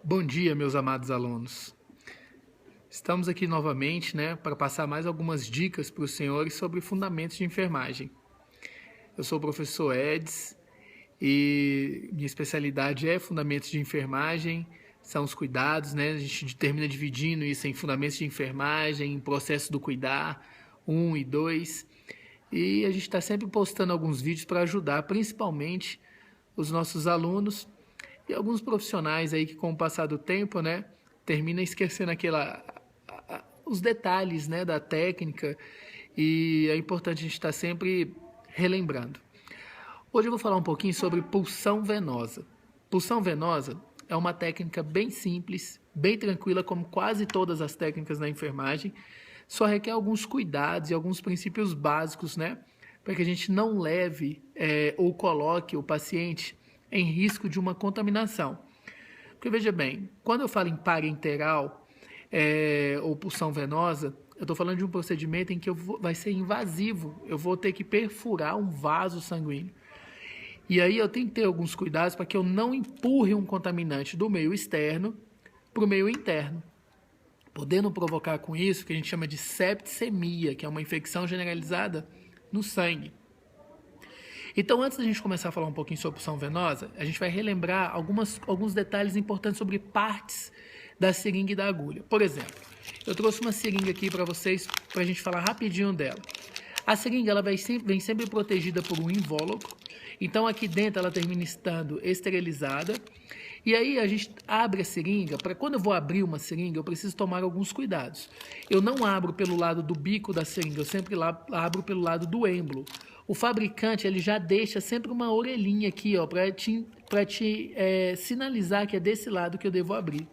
Bom dia, meus amados alunos. Estamos aqui novamente, para passar mais algumas dicas para os senhores sobre fundamentos de enfermagem. Eu sou o professor Eds e minha especialidade é fundamentos de enfermagem, são os cuidados, A gente termina dividindo isso em fundamentos de enfermagem, em processo do cuidar, 1 e 2. E a gente está sempre postando alguns vídeos para ajudar, principalmente os nossos alunos e alguns profissionais aí que, com o passar do tempo, termina esquecendo os detalhes, da técnica, e é importante a gente estar sempre relembrando. Hoje eu vou falar um pouquinho sobre pulsão venosa. Pulsão venosa é uma técnica bem simples, bem tranquila, como quase todas as técnicas na enfermagem, só requer alguns cuidados e alguns princípios básicos, para que a gente não leve ou coloque o paciente em risco de uma contaminação. Porque veja bem, quando eu falo em parenteral ou pulsão venosa, eu estou falando de um procedimento em que vai ser invasivo, eu vou ter que perfurar um vaso sanguíneo. E aí eu tenho que ter alguns cuidados para que eu não empurre um contaminante do meio externo para o meio interno, podendo provocar com isso o que a gente chama de septicemia, que é uma infecção generalizada no sangue. Então, antes da gente começar a falar um pouquinho sobre pulsão venosa, a gente vai relembrar alguns detalhes importantes sobre partes da seringa e da agulha. Por exemplo, eu trouxe uma seringa aqui para vocês, para a gente falar rapidinho dela. A seringa ela vem sempre protegida por um invólucro, então aqui dentro ela termina estando esterilizada. E aí a gente abre a seringa, quando eu vou abrir uma seringa, eu preciso tomar alguns cuidados. Eu não abro pelo lado do bico da seringa, eu sempre abro pelo lado do êmbolo. O fabricante ele já deixa sempre uma orelhinha aqui, para te sinalizar que é desse lado que eu devo abrir.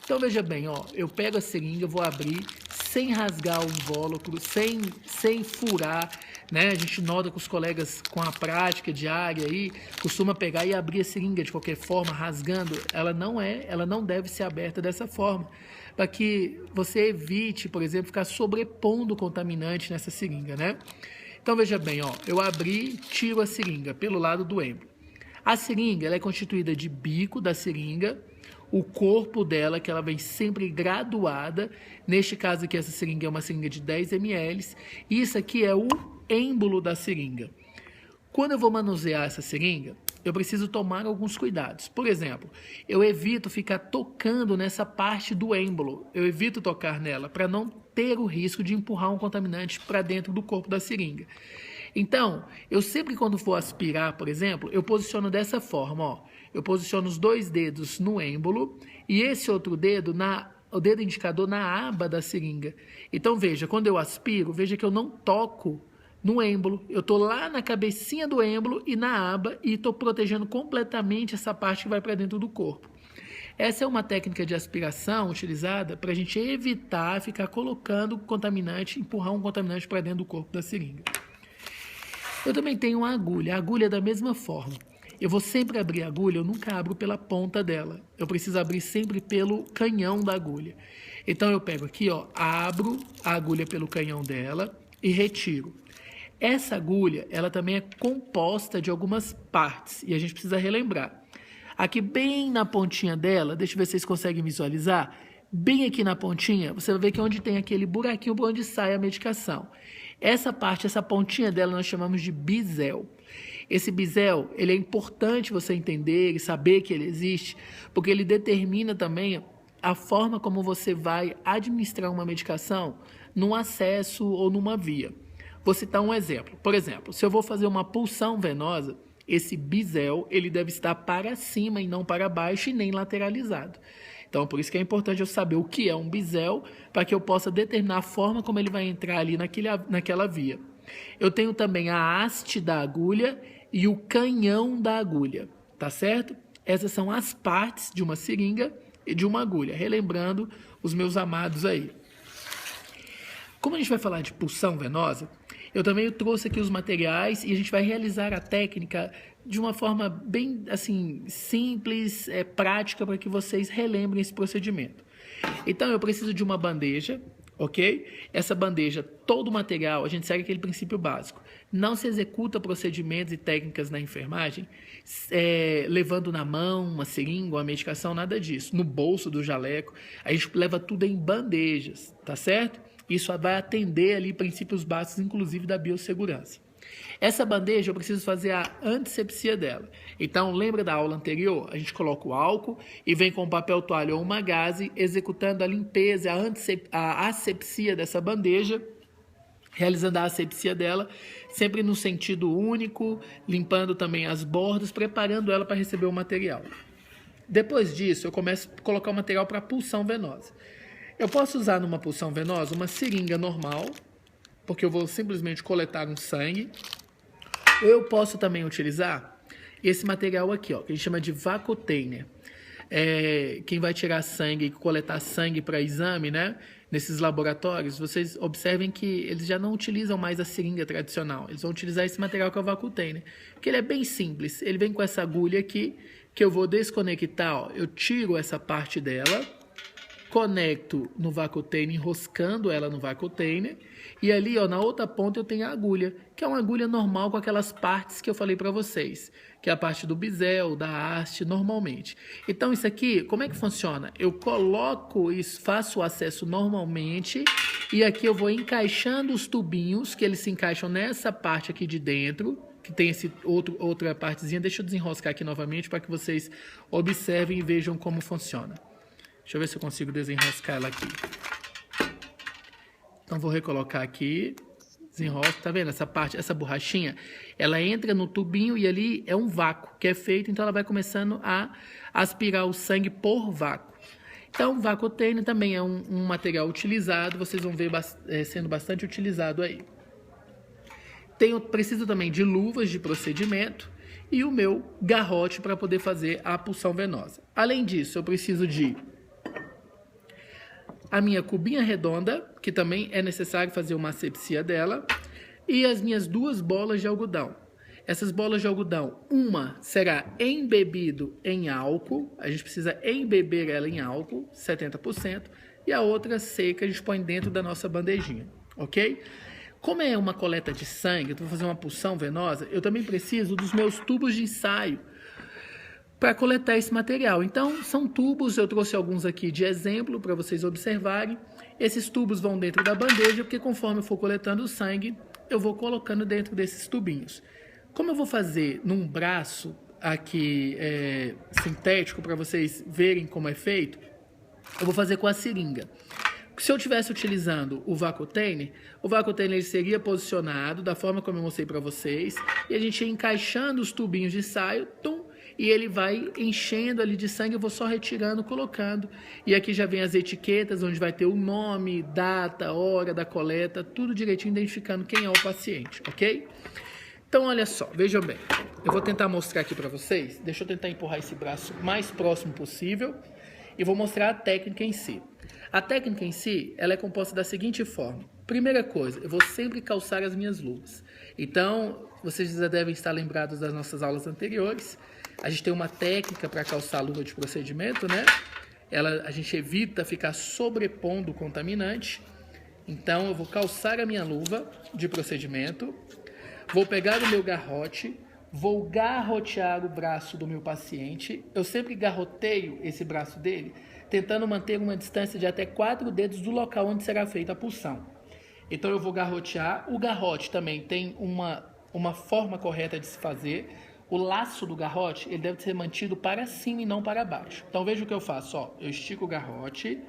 Então veja bem, eu pego a seringa, vou abrir sem rasgar o invólucro, sem furar, A gente nota que os colegas com a prática diária aí costuma pegar e abrir a seringa de qualquer forma, rasgando. Ela não deve ser aberta dessa forma, para que você evite, por exemplo, ficar sobrepondo o contaminante nessa seringa, Então veja bem, eu abri, tiro a seringa pelo lado do êmbolo. A seringa ela é constituída de bico da seringa, o corpo dela, que ela vem sempre graduada. Neste caso aqui, essa seringa é uma seringa de 10 ml. E isso aqui é o êmbolo da seringa. Quando eu vou manusear essa seringa, eu preciso tomar alguns cuidados. Por exemplo, eu evito ficar tocando nessa parte do êmbolo. Eu evito tocar nela para não ter o risco de empurrar um contaminante para dentro do corpo da seringa. Então, eu sempre quando for aspirar, por exemplo, eu posiciono dessa forma, Eu posiciono os 2 dedos no êmbolo e esse outro dedo, o dedo indicador na aba da seringa. Então, veja, quando eu aspiro, veja que eu não toco no êmbolo. Eu estou lá na cabecinha do êmbolo e na aba e estou protegendo completamente essa parte que vai para dentro do corpo. Essa é uma técnica de aspiração utilizada para a gente evitar ficar colocando contaminante, empurrar um contaminante para dentro do corpo da seringa. Eu também tenho uma agulha. A agulha é da mesma forma. Eu vou sempre abrir a agulha, eu nunca abro pela ponta dela. Eu preciso abrir sempre pelo canhão da agulha. Então eu pego aqui, abro a agulha pelo canhão dela e retiro. Essa agulha, ela também é composta de algumas partes e a gente precisa relembrar. Aqui bem na pontinha dela, deixa eu ver se vocês conseguem visualizar. Bem aqui na pontinha, você vai ver que onde tem aquele buraquinho por onde sai a medicação. Essa pontinha dela nós chamamos de bisel. Esse bisel, ele é importante você entender e saber que ele existe, porque ele determina também a forma como você vai administrar uma medicação num acesso ou numa via. Vou citar um exemplo. Por exemplo, se eu vou fazer uma pulsão venosa, esse bisel ele deve estar para cima e não para baixo e nem lateralizado. Então, por isso que é importante eu saber o que é um bisel, para que eu possa determinar a forma como ele vai entrar ali naquela via. Eu tenho também a haste da agulha e o canhão da agulha, tá certo? Essas são as partes de uma seringa e de uma agulha, relembrando os meus amados aí. Como a gente vai falar de pulsão venosa, eu também trouxe aqui os materiais e a gente vai realizar a técnica de uma forma bem assim simples, prática, para que vocês relembrem esse procedimento. Então eu preciso de uma bandeja ok? Essa bandeja, todo o material, a gente segue aquele princípio básico. Não se executa procedimentos e técnicas na enfermagem levando na mão uma seringa, uma medicação, nada disso. No bolso do jaleco, a gente leva tudo em bandejas, tá certo? Isso vai atender ali princípios básicos, inclusive da biossegurança. Essa bandeja eu preciso fazer a antisepsia dela. Então, lembra da aula anterior? A gente coloca o álcool e vem com um papel toalha ou uma gaze, executando a limpeza, a asepsia dessa bandeja, realizando a asepsia dela, sempre no sentido único, limpando também as bordas, preparando ela para receber o material. Depois disso, eu começo a colocar o material para pulsão venosa. Eu posso usar numa pulsão venosa uma seringa normal, porque eu vou simplesmente coletar um sangue. Ou eu posso também utilizar esse material aqui, ó, que a gente chama de Vacutainer. Quem vai tirar sangue e coletar sangue para exame, né, nesses laboratórios, vocês observem que eles já não utilizam mais a seringa tradicional. Eles vão utilizar esse material que é o Vacutainer, que ele é bem simples. Ele vem com essa agulha aqui, que eu vou desconectar, ó. Eu tiro essa parte dela, conecto no Vacutainer, enroscando ela no Vacutainer, e ali, ó, na outra ponta eu tenho a agulha, que é uma agulha normal com aquelas partes que eu falei para vocês, que é a parte do bisel, da haste, normalmente. Então, isso aqui, como é que funciona? Eu coloco isso, faço o acesso normalmente, e aqui eu vou encaixando os tubinhos, que eles se encaixam nessa parte aqui de dentro, que tem esse outra partezinha. Deixa eu desenroscar aqui novamente para que vocês observem e vejam como funciona. Deixa eu ver se eu consigo desenroscar ela aqui. Então, vou recolocar aqui. Desenrosco, tá vendo? Essa parte, essa borrachinha, ela entra no tubinho e ali é um vácuo que é feito, então ela vai começando a aspirar o sangue por vácuo. Então, o Vacutainer também é um material utilizado, vocês vão ver sendo bastante utilizado aí. Preciso também de luvas de procedimento e o meu garrote para poder fazer a pulsão venosa. Além disso, eu preciso de a minha cubinha redonda, que também é necessário fazer uma asepsia dela, e as minhas 2 bolas de algodão. Essas bolas de algodão, uma será embebido em álcool, a gente precisa embeber ela em álcool, 70%, e a outra seca a gente põe dentro da nossa bandejinha, ok? Como é uma coleta de sangue, eu vou fazer uma pulsão venosa, eu também preciso dos meus tubos de ensaio para coletar esse material. Então, são tubos, eu trouxe alguns aqui de exemplo para vocês observarem. Esses tubos vão dentro da bandeja, porque conforme eu for coletando o sangue, eu vou colocando dentro desses tubinhos. Como eu vou fazer num braço aqui sintético, para vocês verem como é feito, eu vou fazer com a seringa. Se eu estivesse utilizando o Vacutainer ele seria posicionado da forma como eu mostrei para vocês, e a gente ia encaixando os tubinhos de ensaio, e ele vai enchendo ali de sangue, eu vou só retirando, colocando. E aqui já vem as etiquetas, onde vai ter o nome, data, hora da coleta, tudo direitinho, identificando quem é o paciente, ok? Então, olha só, vejam bem. Eu vou tentar mostrar aqui para vocês. Deixa eu tentar empurrar esse braço mais próximo possível. E vou mostrar a técnica em si. A técnica em si, ela é composta da seguinte forma. Primeira coisa, eu vou sempre calçar as minhas luvas. Então, vocês já devem estar lembrados das nossas aulas anteriores. A gente tem uma técnica para calçar a luva de procedimento, né? A gente evita ficar sobrepondo o contaminante. Então, eu vou calçar a minha luva de procedimento. Vou pegar o meu garrote. Vou garrotear o braço do meu paciente. Eu sempre garroteio esse braço dele, tentando manter uma distância de até 4 dedos do local onde será feita a pulsão. Então, eu vou garrotear. O garrote também tem uma forma correta de se fazer. O laço do garrote, ele deve ser mantido para cima e não para baixo. Então, veja o que eu faço. Ó. Eu estico o garrote,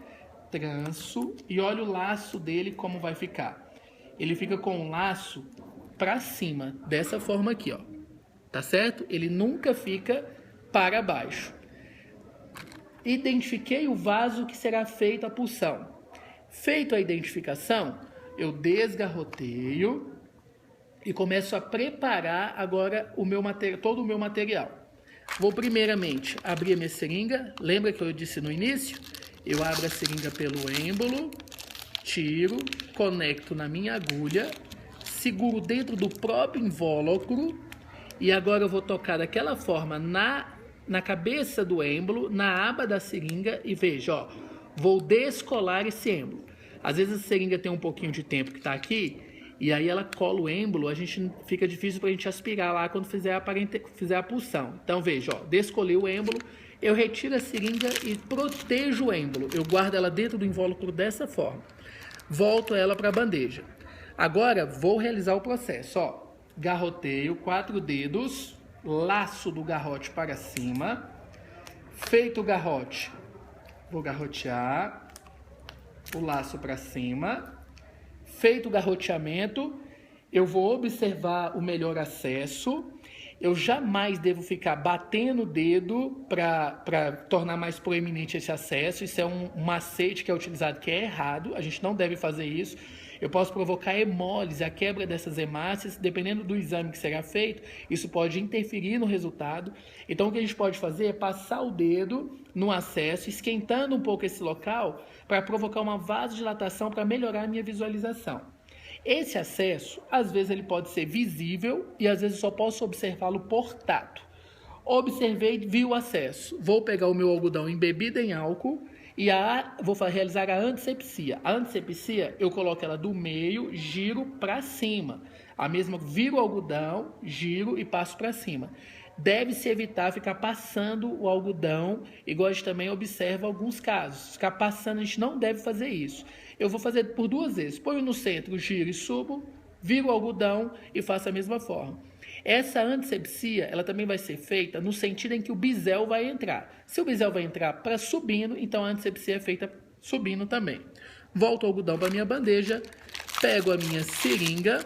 tranço e olho o laço dele como vai ficar. Ele fica com o laço para cima, dessa forma aqui, ó. Tá certo? Ele nunca fica para baixo. Identifiquei o vaso que será feita a pulsão. Feito a identificação, eu desgarroteio e começo a preparar agora todo o meu material. Vou primeiramente abrir a minha seringa. Lembra que eu disse no início? Eu abro a seringa pelo êmbolo, tiro, conecto na minha agulha, seguro dentro do próprio invólucro e agora eu vou tocar daquela forma na cabeça do êmbolo, na aba da seringa e veja, ó, vou descolar esse êmbolo. Às vezes a seringa tem um pouquinho de tempo que está aqui, e aí ela cola o êmbolo, fica difícil para a gente aspirar lá quando fizer a punção. Então veja, ó, descolei o êmbolo, eu retiro a seringa e protejo o êmbolo. Eu guardo ela dentro do invólucro dessa forma. Volto ela para a bandeja. Agora vou realizar o processo, ó. Garroteio, 4 dedos, laço do garrote para cima. Feito o garrote, vou garrotear o laço para cima. Feito o garroteamento, eu vou observar o melhor acesso. Eu jamais devo ficar batendo o dedo para tornar mais proeminente esse acesso. Isso é um macete que é utilizado que é errado. A gente não deve fazer isso. Eu posso provocar hemólise, a quebra dessas hemácias, dependendo do exame que será feito, isso pode interferir no resultado. Então, o que a gente pode fazer é passar o dedo no acesso, esquentando um pouco esse local, para provocar uma vasodilatação, para melhorar a minha visualização. Esse acesso, às vezes, ele pode ser visível e às vezes eu só posso observá-lo por tato. Observei, vi o acesso. Vou pegar o meu algodão embebido em álcool e vou realizar a antisepsia. A antisepsia, eu coloco ela do meio, giro para cima. A mesma, viro o algodão, giro e passo para cima. Deve-se evitar ficar passando o algodão, igual a gente também observa alguns casos. Ficar passando, a gente não deve fazer isso. Eu vou fazer por 2 vezes. Ponho no centro, giro e subo, viro o algodão e faço a mesma forma. Essa antisepsia, ela também vai ser feita no sentido em que o bisel vai entrar. Se o bisel vai entrar para subindo, então a antisepsia é feita subindo também. Volto o algodão para minha bandeja, pego a minha seringa,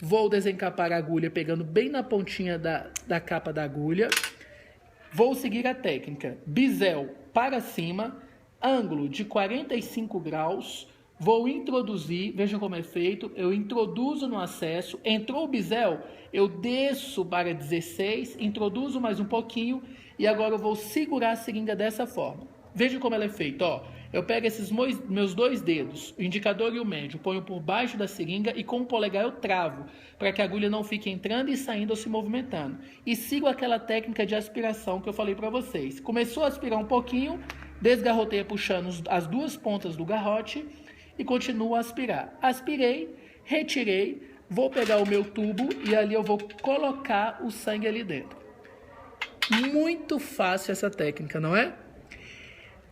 vou desencapar a agulha pegando bem na pontinha da capa da agulha. Vou seguir a técnica bisel para cima, ângulo de 45 graus. Vou introduzir, veja como é feito, eu introduzo no acesso, entrou o bisel, eu desço para 16, introduzo mais um pouquinho e agora eu vou segurar a seringa dessa forma. Veja como ela é feita, ó. Eu pego esses meus 2 dedos, o indicador e o médio, ponho por baixo da seringa e com o polegar eu travo, para que a agulha não fique entrando e saindo ou se movimentando. E sigo aquela técnica de aspiração que eu falei para vocês. Começou a aspirar um pouquinho, desgarroteia puxando as 2 pontas do garrote e continuo a aspirar. Aspirei, retirei, vou pegar o meu tubo e ali eu vou colocar o sangue ali dentro. Muito fácil essa técnica, não é?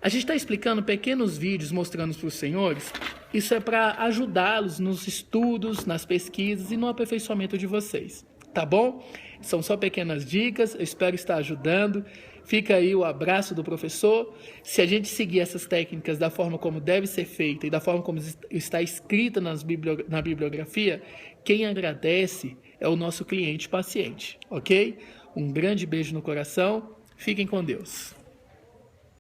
A gente está explicando pequenos vídeos mostrando para os senhores. Isso é para ajudá-los nos estudos, nas pesquisas e no aperfeiçoamento de vocês, tá bom? São só pequenas dicas, eu espero estar ajudando. Fica aí o abraço do professor. Se a gente seguir essas técnicas da forma como deve ser feita e da forma como está escrita na bibliografia, quem agradece é o nosso cliente paciente, ok? Um grande beijo no coração. Fiquem com Deus.